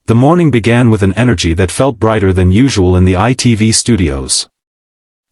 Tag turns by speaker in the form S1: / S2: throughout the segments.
S1: The morning began with an energy that felt brighter than usual in the ITV studios.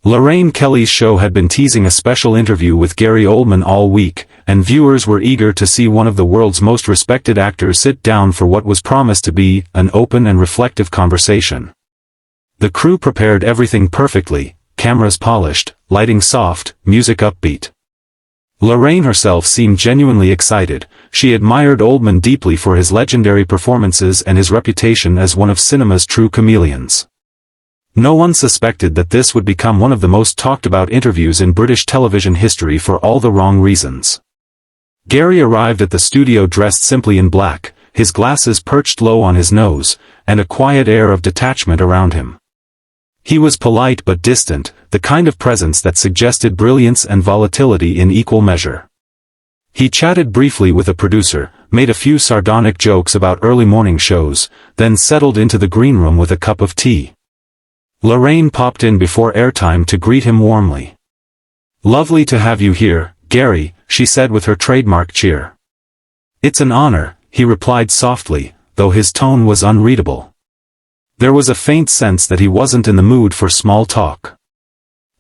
S1: Lorraine Kelly's show had been teasing a special interview with Gary Oldman all week, and viewers were eager to see one of the world's most respected actors sit down for what was promised to be an open and reflective conversation. The crew prepared everything perfectly, cameras polished, lighting soft, music upbeat. Lorraine herself seemed genuinely excited. She admired Oldman deeply for his legendary performances and his reputation as one of cinema's true chameleons. No one suspected that this would become one of the most talked-about interviews in British television history for all the wrong reasons. Gary arrived at the studio dressed simply in black, his glasses perched low on his nose, and a quiet air of detachment around him. He was polite but distant, the kind of presence that suggested brilliance and volatility in equal measure. He chatted briefly with a producer, made a few sardonic jokes about early morning shows, then settled into the green room with a cup of tea. Lorraine popped in before airtime to greet him warmly. "Lovely to have you here, Gary," she said with her trademark cheer. "It's an honor," he replied softly, though his tone was unreadable. There was a faint sense that he wasn't in the mood for small talk.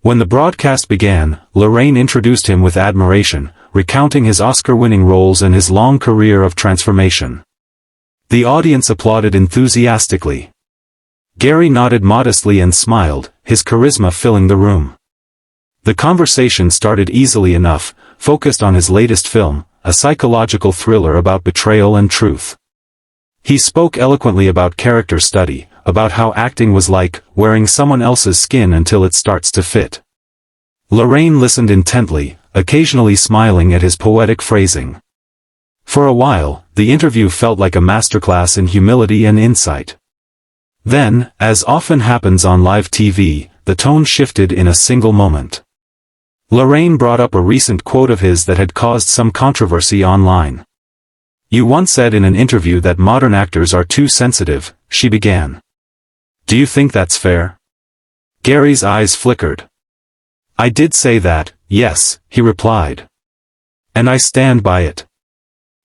S1: When the broadcast began, Lorraine introduced him with admiration, recounting his Oscar-winning roles and his long career of transformation. The audience applauded enthusiastically. Gary nodded modestly and smiled, his charisma filling the room. The conversation started easily enough, focused on his latest film, a psychological thriller about betrayal and truth. He spoke eloquently about character study, about how acting was like wearing someone else's skin until it starts to fit. Lorraine listened intently, occasionally smiling at his poetic phrasing. For a while, the interview felt like a masterclass in humility and insight. Then, as often happens on live TV, the tone shifted in a single moment. Lorraine brought up a recent quote of his that had caused some controversy online. "You once said in an interview that modern actors are too sensitive," she began. "Do you think that's fair?" Gary's eyes flickered. "I did say that, yes," he replied. "And I stand by it.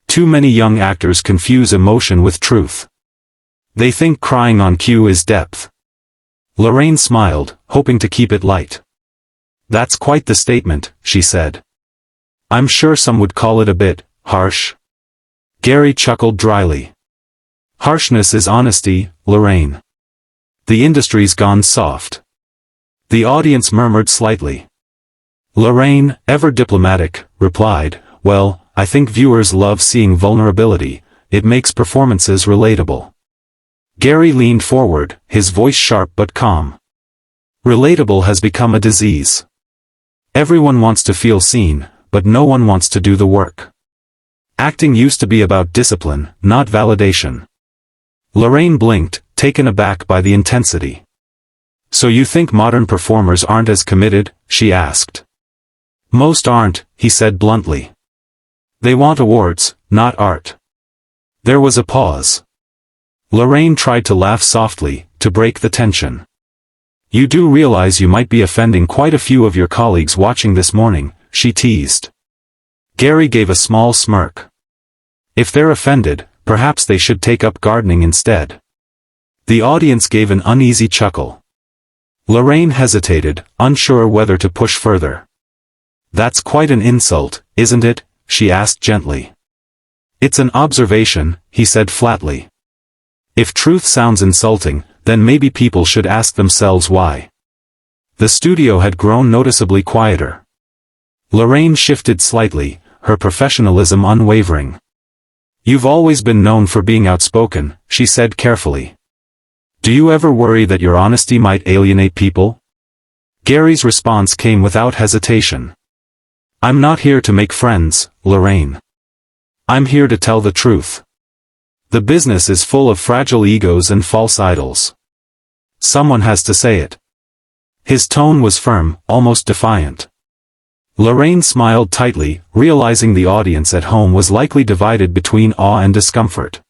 S1: Too many young actors confuse emotion with truth. They think crying on cue is depth." Lorraine smiled, hoping to keep it light. "That's quite the statement," she said. "I'm sure some would call it a bit harsh." Gary chuckled dryly. "Harshness is honesty, Lorraine. The industry's gone soft." The audience murmured slightly. Lorraine, ever diplomatic, replied, "Well, I think viewers love seeing vulnerability. It makes performances relatable." Gary leaned forward, his voice sharp but calm. "Relatable has become a disease. Everyone wants to feel seen, but no one wants to do the work. Acting used to be about discipline, not validation." Lorraine blinked, taken aback by the intensity. "So you think modern performers aren't as committed?" she asked. "Most aren't," he said bluntly. "They want awards, not art." There was a pause. Lorraine tried to laugh softly, to break the tension. "You do realize you might be offending quite a few of your colleagues watching this morning," she teased. Gary gave a small smirk. "If they're offended, perhaps they should take up gardening instead." The audience gave an uneasy chuckle. Lorraine hesitated, unsure whether to push further. "That's quite an insult, isn't it?" she asked gently. "It's an observation," he said flatly. "If truth sounds insulting, then maybe people should ask themselves why." The studio had grown noticeably quieter. Lorraine shifted slightly, her professionalism unwavering. "You've always been known for being outspoken," she said carefully. "Do you ever worry that your honesty might alienate people?" Gary's response came without hesitation. "I'm not here to make friends, Lorraine. I'm here to tell the truth. The business is full of fragile egos and false idols. Someone has to say it." His tone was firm, almost defiant. Lorraine smiled tightly, realizing the audience at home was likely divided between awe and discomfort.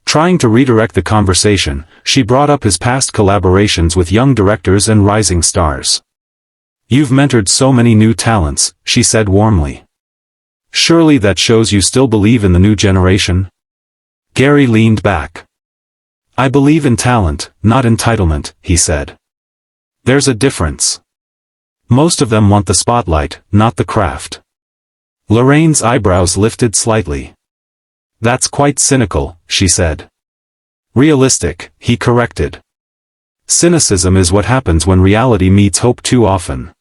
S1: Trying to redirect the conversation, she brought up his past collaborations with young directors and rising stars. "You've mentored so many new talents," she said warmly. "Surely that shows you still believe in the new generation?" Gary leaned back. I believe in talent, not entitlement, he said. There's a difference. Most of them want the spotlight, not the craft. Lorraine's eyebrows lifted slightly. That's quite cynical, she said. Realistic, he corrected. Cynicism is what happens when reality meets hope too often.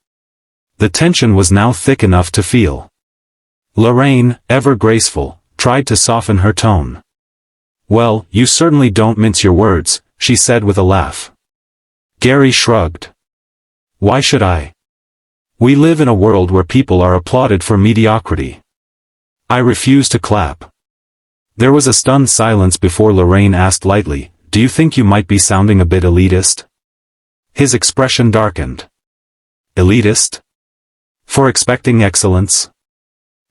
S1: The tension was now thick enough to feel. Lorraine, ever graceful, tried to soften her tone. Well, you certainly don't mince your words, she said with a laugh. Gary shrugged. Why should I? We live in a world where people are applauded for mediocrity. I refuse to clap. There was a stunned silence before Lorraine asked lightly, do you think you might be sounding a bit elitist? His expression darkened. Elitist? For expecting excellence?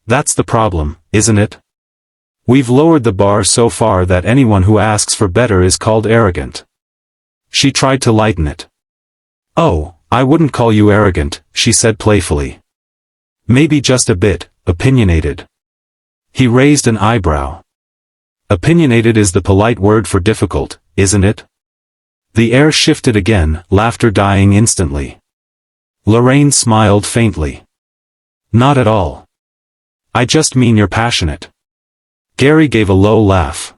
S1: That's the problem, isn't it? We've lowered the bar so far that anyone who asks for better is called arrogant. She tried to lighten it. Oh, I wouldn't call you arrogant, she said playfully. Maybe just a bit, opinionated. He raised an eyebrow. Opinionated is the polite word for difficult, isn't it? The air shifted again, laughter dying instantly. Lorraine smiled faintly. Not at all. I just mean you're passionate. Gary gave a low laugh.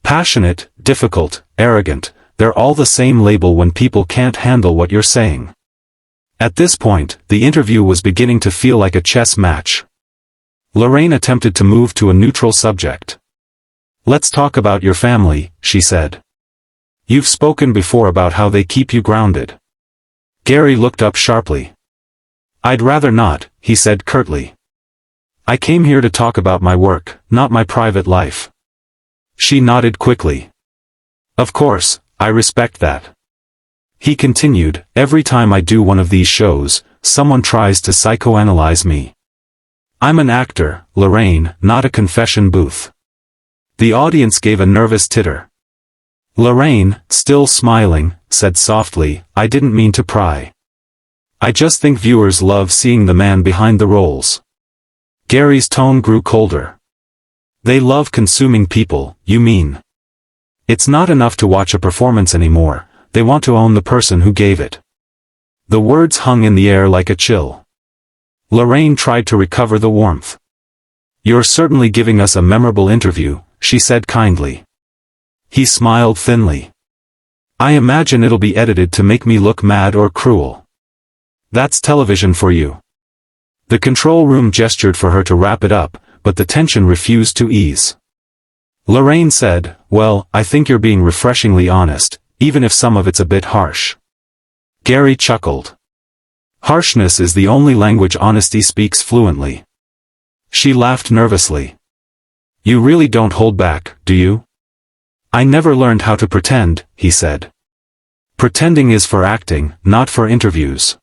S1: Passionate, difficult, arrogant, they're all the same label when people can't handle what you're saying. At this point, the interview was beginning to feel like a chess match. Lorraine attempted to move to a neutral subject. Let's talk about your family, she said. You've spoken before about how they keep you grounded. Gary looked up sharply. I'd rather not, he said curtly. I came here to talk about my work, not my private life. She nodded quickly. Of course, I respect that. He continued, every time I do one of these shows, someone tries to psychoanalyze me. I'm an actor, Lorraine, not a confession booth. The audience gave a nervous titter. Lorraine, still smiling, said softly, I didn't mean to pry. I just think viewers love seeing the man behind the roles. Gary's tone grew colder. They love consuming people, you mean? It's not enough to watch a performance anymore, they want to own the person who gave it. The words hung in the air like a chill. Lorraine tried to recover the warmth. You're certainly giving us a memorable interview, she said kindly. He smiled thinly. I imagine it'll be edited to make me look mad or cruel. That's television for you. The control room gestured for her to wrap it up, but the tension refused to ease. Lorraine said, well, I think you're being refreshingly honest, even if some of it's a bit harsh. Gary chuckled. Harshness is the only language honesty speaks fluently. She laughed nervously. You really don't hold back, do you? I never learned how to pretend, he said. Pretending is for acting, not for interviews.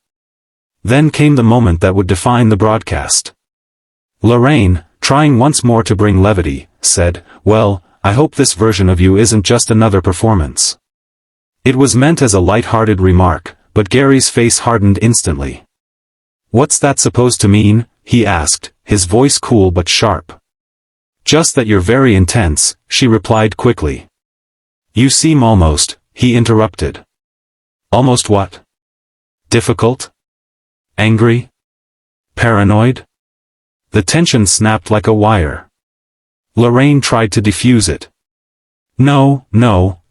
S1: Then came the moment that would define the broadcast. Lorraine, trying once more to bring levity, said, well, I hope this version of you isn't just another performance. It was meant as a light-hearted remark, but Gary's face hardened instantly. What's that supposed to mean? He asked, his voice cool but sharp. Just that you're very intense, she replied quickly. You seem almost, he interrupted. Almost what? Difficult? Angry? Paranoid? The tension snapped like a wire. Lorraine tried to defuse it. No,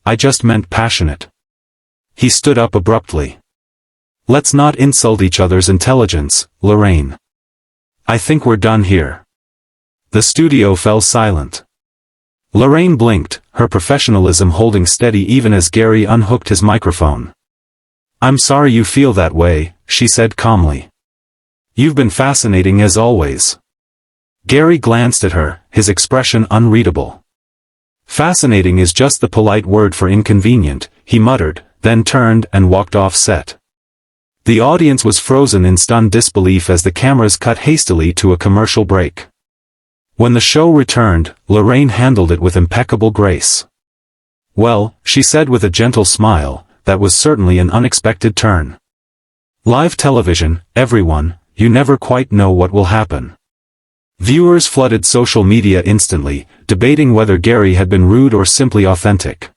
S1: I just meant passionate. He stood up abruptly. Let's not insult each other's intelligence, Lorraine. I think we're done here. The studio fell silent. Lorraine blinked, her professionalism holding steady even as Gary unhooked his microphone. I'm sorry you feel that way, she said calmly. You've been fascinating as always. Gary glanced at her, his expression unreadable. Fascinating is just the polite word for inconvenient, he muttered, then turned and walked off set. The audience was frozen in stunned disbelief as the cameras cut hastily to a commercial break. When the show returned, Lorraine handled it with impeccable grace. Well, she said with a gentle smile, that was certainly an unexpected turn. Live television, everyone, you never quite know what will happen. Viewers flooded social media instantly, debating whether Gary had been rude or simply authentic.